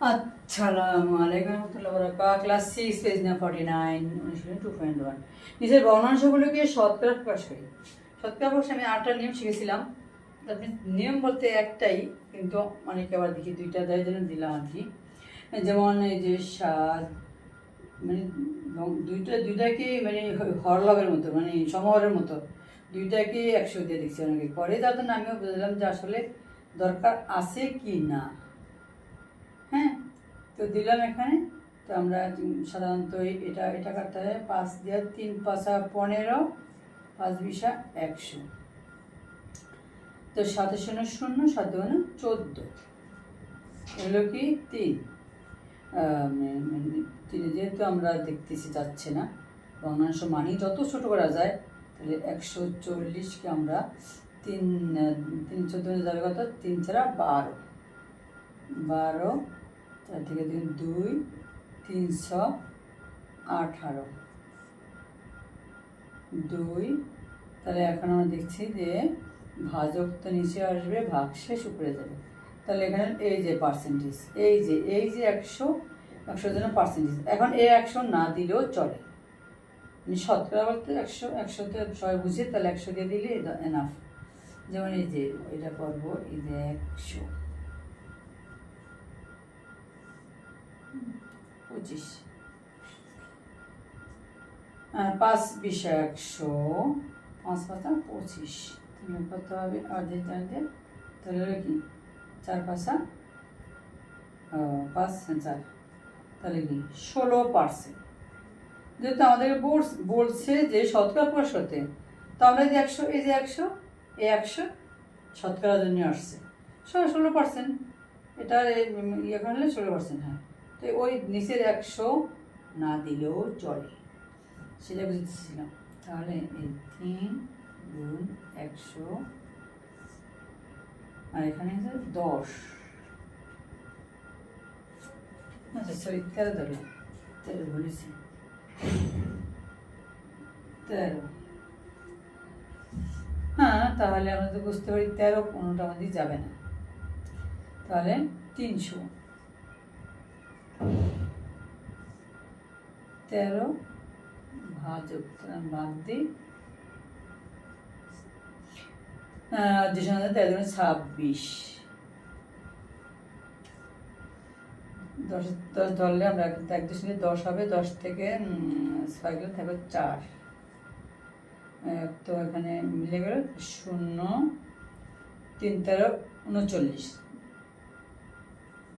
আসসালামু আলাইকুম রহমতুল্লাহ বরাকাতুহু। Class 6 page না 49 অনুশীলন 2.1 নিচের ভগ্নাংশগুলোকে শতকরা প্রকাশ করি। শতকরা প্রকাশ আমি 8টা নিয়ম শিখেছিলাম। আপনি নিয়ম বলতে একটাই, কিন্তু অনেকে আবার দেখি দুইটা দেয়, জন্য দিলাম আর কি। যেমন এই যে 7 মানে দুইটাকে মানে হরলবের মতো, মানে সমহরের মতো দুইটাকে 100 দিয়ে দেখছি অনেকে করে, যার জন্য আমিও বুঝলাম যে আসলে দরকার আছে কি না। হ্যাঁ, তো দিলাম এখানে। তো আমরা সাধারণত এটা এটা কাটতে হয় 5 দিয়ে 3 পাঁচা 15, 5 বিশা 100। তো 7 শূন্য 0, 7 14, এগুলো কি 3। যেহেতু আমরা দেখতেছি যাচ্ছে না, ভগ্নাংশ মানি যত ছোট করা যায়, তাহলে 140কে আমরা 3 14 যাবে কত, 3 ছাড়া 12, 12 তার থেকে 2 318, 2। তাহলে এখন আমরা দেখছি যে ভাজক তো নিচে আসবে, ভাগশেষ উপরে যাবে। তাহলে এখানে এই যে পার্সেন্টেজ, এই যে 100 জন্য পার্সেন্টেজ। এখন এই 100 না দিলেও চলে, মানে শতকরা বলতে 100তে সবাই বুঝে, তাহলে 100 দিয়ে দিলে এনাফ। যেমন এই যে এটা করবো, এই যে 100 25, 5 বিশা 100, 5 পাঁচা 25, তাহলে কত হবে অর্ধেক অর্ধেক, তাহলে কি 4 পাঁচা 5 4, তাহলে কি 16%। যেহেতু আমাদের বলছে যে শতকরা প্রকাশ করতে, তো আমরা এই যে 100, এই যে 100, এই 100 শতকরার জন্য আসছে 16%। এটা ইয়ে করলে 16%। হ্যাঁ, তো ওই নিচের 100 না দিলেও চলে, সেটা বুঝতেছিলাম। তাহলে এই 3 গুণ 100, আর এখানে 10, আচ্ছা সরি 13 ধরলাম, 13 বলেছি, 13। হ্যাঁ, তাহলে আমরা তো বুঝতে পারি 13 কোনোটা আমাদের যাবে না, তাহলে 300, 13 ভাজক ভাগ দিই, 26, 10 ধরলে আমরা 1.10 হবে, 10 থেকে 6 গেলে থাকবে 4, তো এখানে মিলে গেল 0, 3 13 39।